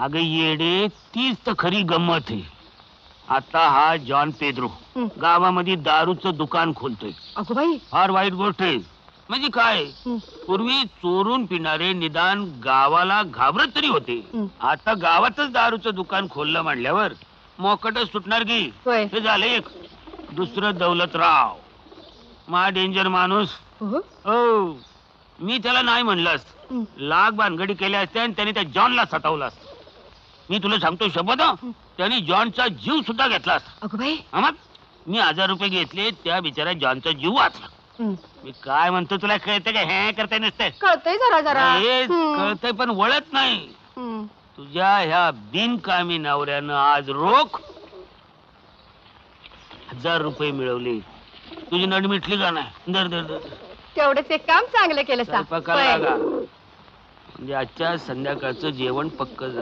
अगं येडे, तीच तर खरी गंमत आहे. आता हा जॉन पेद्रो गावामध्ये दारूचं दुकान खोलतोय. अगो बाई. फार वाईट गोष्ट आहे. म्हणजे काय, पूर्वी चोरून पिणारे निदान गावाला घाबरत तरी होते. आता गावातच दारूचं दुकान खोललं म्हणल्यावर मोकटच सुटणार की. होय. हे झालं एक. दुसरं दौलतराव, मा डेंजर माणूस. हो, मी त्याला नाही म्हणलं असत. लाख भानगडी केल्या असत्या आणि त्याने त्या जॉनला सतावलं असत. मी तुला सांगतो शपथ, त्यांनी जॉनचा जीव सुद्धा घेतला असता. अगो बाई. मग मी 1000 रुपये घेतले, त्या बिचाऱ्या जॉनचा जीव वाचला. मी काय म्हणतो तुला कळतं का? हे करताय नसतंय. कळतंय जरा जरा. हे कळतंय पण वळत नाही. तुझ्या ह्या बिनकामी नवऱ्यानं आज रोख 1000 रुपये मिळवले. तुझी नड मिटली का नाही? दर दर दर तेवढंच एक काम चांगलं केलं सा. स्वयंपाकाला लागा. म्हणजे आजच्या संध्याकाळचं जेवण पक्क झालं.